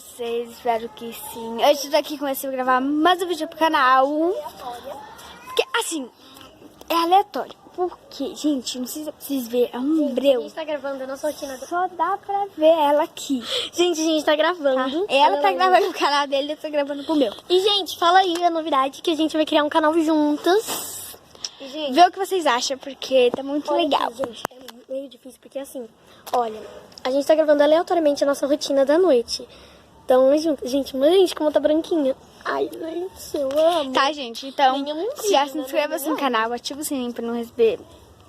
vocês? Espero que sim. Hoje eu tô aqui começando a gravar mais um vídeo pro canal. Porque, assim, é aleatório. Porque, gente, não sei se vocês verem, é um breu. A gente tá gravando a nossa rotina. Só dá pra ver ela aqui. Gente, a gente tá gravando. Tá? Ela tá gravando o canal dele e eu tô gravando pro meu. E, gente, fala aí a novidade que a gente vai criar um canal juntas. E, gente, vê o que vocês acham, porque tá muito legal. Aqui, gente, é meio difícil, porque assim, olha, a gente tá gravando aleatoriamente a nossa rotina da noite. Então, gente, mas gente, como tá branquinha. Ai, gente, eu amo. Tá, gente, então, já se inscreva no canal, ativa o sininho pra não receber,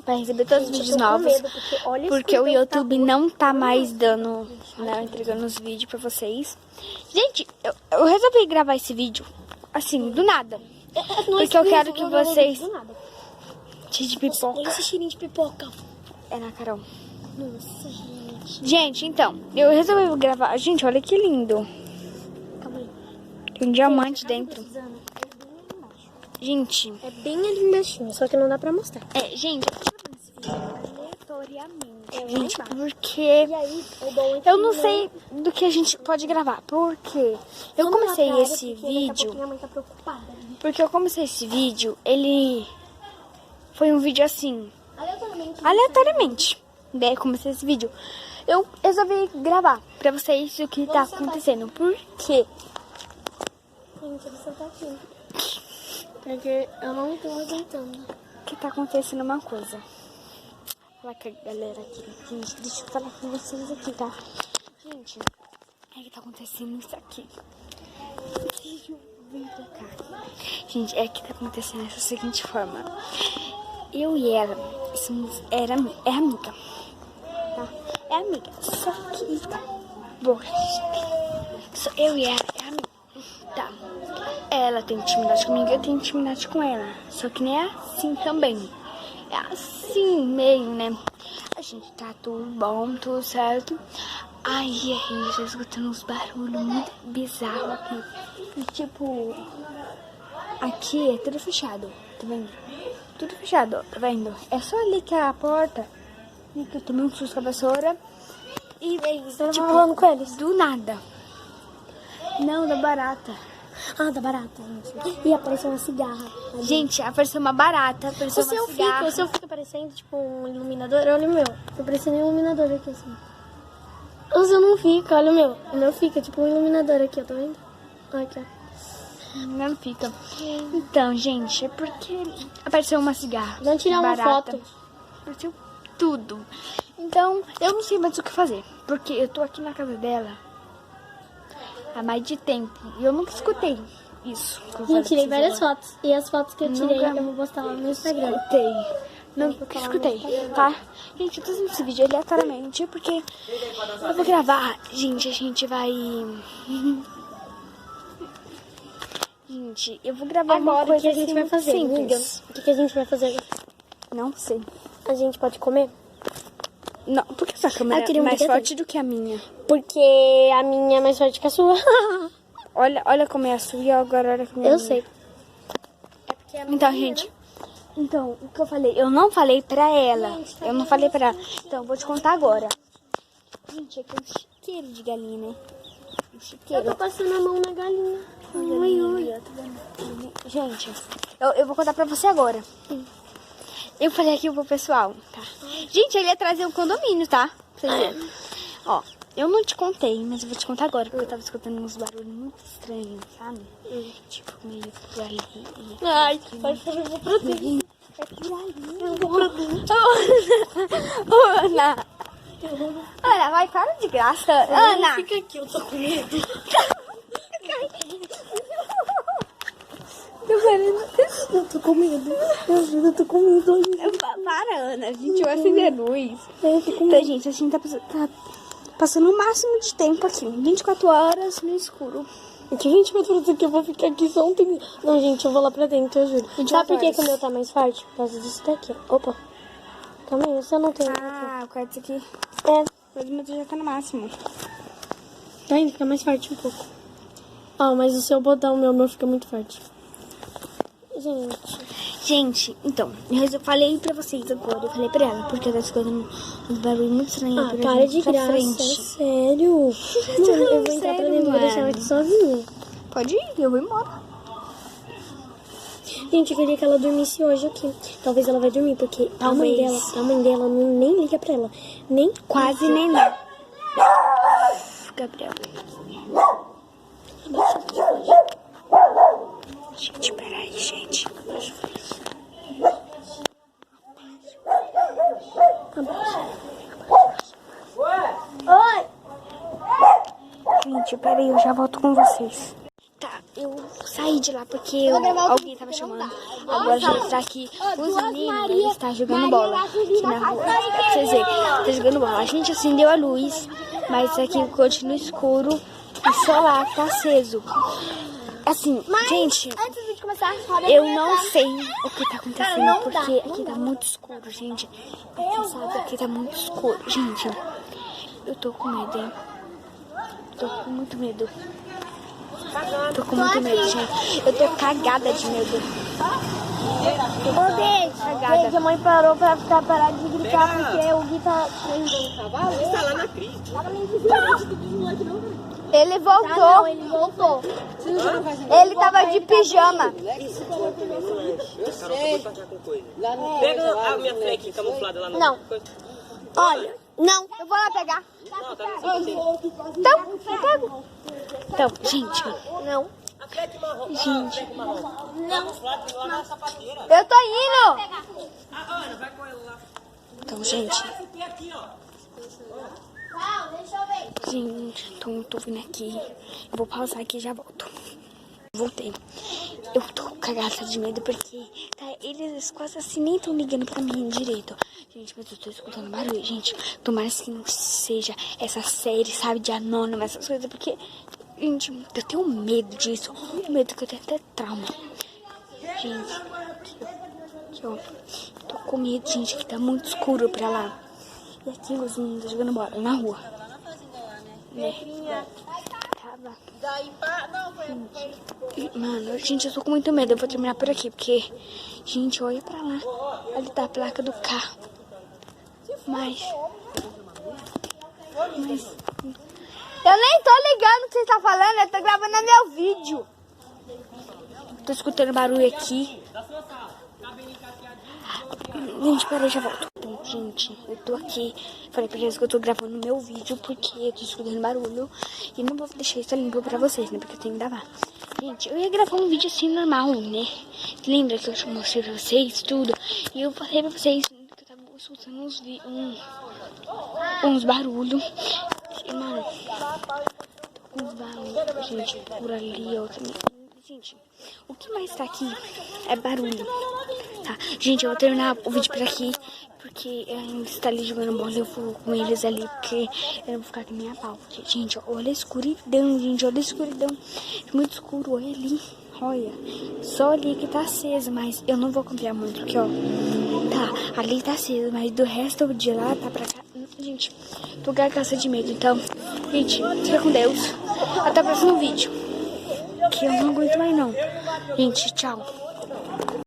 todos os vídeos novos. Porque o YouTube não tá mais dando, né, entregando os vídeos pra vocês. Gente, eu resolvi gravar esse vídeo, assim, do nada. Porque eu quero que vocês... Cheio de pipoca. Olha esse cheirinho de pipoca. É na Carol. Nossa, gente. Gente, então, eu resolvi gravar. Gente, olha que lindo. Calma aí. Tem um diamante dentro. É bem ali embaixo. Gente. É bem ali embaixo, só que não dá pra mostrar. Gente, eu tô gravando esse vídeo aleatoriamente. Gente, embaixo. porque E aí, eu não sei do que a gente pode gravar. Porque eu comecei esse vídeo. Minha mãe tá preocupada. Porque eu comecei esse vídeo, ele foi um vídeo assim, aleatoriamente. Daí eu comecei esse vídeo. Eu resolvi gravar pra vocês o que tá acontecendo. Por quê? Gente, você tá aqui. Porque eu não tô aguentando. Que tá acontecendo uma coisa. Olha com a galera aqui. Gente, deixa eu falar com vocês aqui, tá? Gente, é que tá acontecendo isso aqui. Deixa eu vir pra cá. Gente, é que tá acontecendo dessa seguinte forma. Eu e ela é amiga. Tá? É amiga. Só que eu e ela é amiga. Tá. Ela tem intimidade comigo, eu tenho intimidade com ela. Só que nem é assim também. É assim meio, né? A gente tá tudo bom, tudo certo. Aí a gente tá escutando uns barulhos muito bizarros aqui. E, tipo, aqui é tudo fechado, tá vendo? Tudo fechado, ó, tá vendo? É só ali que é a porta. E que eu tomei um susto com a vassoura. E Você tá falando com eles? do nada. Não, da barata. Ah, da barata, gente. E apareceu uma cigarra. Ali. Gente, apareceu uma barata, apareceu uma cigarra. O seu fica parecendo tipo um iluminador. Olha o meu. Fica parecendo um iluminador aqui, assim. O seu não fica, olha o meu. O meu fica tipo um iluminador aqui, ó, tá vendo? Olha aqui, ó. Não fica. Então, gente, é porque apareceu uma cigarra. Vamos tirar uma barata, foto. Apareceu tudo. Então, eu não sei mais o que fazer. Porque eu tô aqui na casa dela há mais de tempo. E eu nunca escutei isso. Gente, tirei várias fotos. E as fotos que eu tirei eu vou postar lá no Instagram. Nunca escutei, tá? Gente, eu tô fazendo esse vídeo aleatoriamente porque eu vou gravar. Gente, a gente vai... Gente, eu vou gravar uma coisa o que a gente assim, vai fazer, amiga? simples. O que a gente vai fazer? Não sei. A gente pode comer? Não, por que sua câmera é mais forte do que a minha? Porque a minha é mais forte que a sua. Olha como é a sua e agora olha como é a minha. Eu sei. É porque a minha Então, gente, então, o que eu falei? Eu não falei pra ela. Eu não falei pra ela. Então, eu vou te contar agora. Gente, aqui é um chiqueiro de galinha, né? Um chiqueiro. Eu tô passando a mão na galinha. Oi. Gente, eu vou contar pra você agora. Eu falei aqui pro pessoal, tá? Gente, ele ia trazer o condomínio, tá? Pra vocês verem. Ó, eu não te contei, mas eu vou te contar agora, porque eu tava escutando uns barulhos muito estranhos, sabe? Tipo, meio por ali. Ai, pode fazer o produto. É por ali. Eu vou produto. Ana! Ana, vai, para de graça. Ana! Fica aqui, eu tô com medo. Eu tô com medo. Eu tô com medo. Para, Ana. A gente vai acender a luz. Então, gente, a gente tá passando o máximo de tempo aqui. 24 horas no escuro. Que 24 horas aqui? Eu vou ficar aqui só um tempo. Não, gente, eu vou lá pra dentro, eu juro. Sabe por que o meu tá mais forte? Por causa disso daqui, ó. Opa. Também, você não tem. Ah, o quarto aqui. É. Mas o meu já tá no máximo. Tá indo, fica mais forte um pouco. Ó, mas o seu botão, o meu fica muito forte. Gente. Gente, então, eu falei pra vocês agora, eu falei pra ela, porque ela tá escutando uns barulhos muito estranhos. Ah, para de graça, sério. Mano, eu vou entrar pra dentro e vou deixar ela aqui sozinha. Pode ir, eu vou embora. Gente, eu queria que ela dormisse hoje aqui. Talvez ela vai dormir, porque a mãe dela nem liga pra ela. Nem quase nem liga. Gabriel. Gente, peraí, gente. Oi! Gente, peraí, eu já volto com vocês. Tá, eu saí de lá porque alguém tava chamando. Agora a gente tá aqui. Os meninos, eles estão jogando bola aqui na rua. Pra vocês verem, tá jogando bola. A gente acendeu a luz, mas aqui continua escuro e só lá tá aceso. Assim, gente, Antes de começar, eu não sei o que tá acontecendo, porque aqui tá muito escuro, gente. Aqui, sabe, aqui tá muito escuro, gente. Eu tô com medo, hein? Tô com muito medo. Tô com muito medo, gente. Eu tô cagada de medo. Beijo, a mãe parou pra ficar parada de gritar porque o Gui tá... Está lá na crise. Ele voltou. Não, ele voltou. Ele tava de pijama. Pega a minha fleck camuflada lá no... Não. Olha, não, eu vou lá pegar. Não, tá no Então, eu pego. Então, gente, Não. A fleck marrom. gente, Camuflada lá na sapateira. eu tô indo. Ah, Ana, vai com ela lá. Então, gente, Tem aqui, ó. gente, tô vindo aqui. Eu vou pausar aqui e já volto. Voltei. Eu tô cagada de medo porque tá, eles quase assim nem estão ligando pra mim direito. Gente, mas eu tô escutando barulho, gente. Tomara que não seja essa série, sabe, de anônima, essas coisas, porque, gente, eu tenho medo disso. Medo que eu tenho até trauma. Gente, aqui, ó. Tô com medo, gente, que tá muito escuro pra lá. E aqui os meninos estão jogando bola na rua. Né? Tava. Mano, gente, eu tô com muito medo. Eu vou terminar por aqui, porque... Gente, olha pra lá. Ali tá a placa do carro. Mas... Eu nem tô ligando o que você tá falando. Eu tô gravando meu vídeo. Tô escutando barulho aqui. Gente, peraí, já volto. Então, gente, eu tô aqui. Falei pra eles que eu tô gravando meu vídeo porque eu tô escutando barulho. E não vou deixar isso limpo pra vocês, né? Porque eu tenho que gravar. Gente, eu ia gravar um vídeo assim normal, né? Lembra que eu mostrei pra vocês tudo? E eu falei pra vocês que eu tava escutando uns barulhos. E, mano, tô com uns barulhos, gente, por ali, ó. Gente, o que mais tá aqui é barulho, tá? Gente, eu vou terminar o vídeo por aqui, porque eles estão ali jogando bola, eu vou com eles ali, porque eu não vou ficar com minha pau. Porque, gente, olha a escuridão, gente, olha a escuridão. É muito escuro, olha ali, olha. Só ali que tá aceso, mas eu não vou confiar muito, porque, ó, tá, ali tá aceso, mas do resto de lá tá pra cá. Gente, tô gargaça de medo, então, gente, fica com Deus. Até o próximo vídeo. Que eu não aguento mais não. Gente, tchau.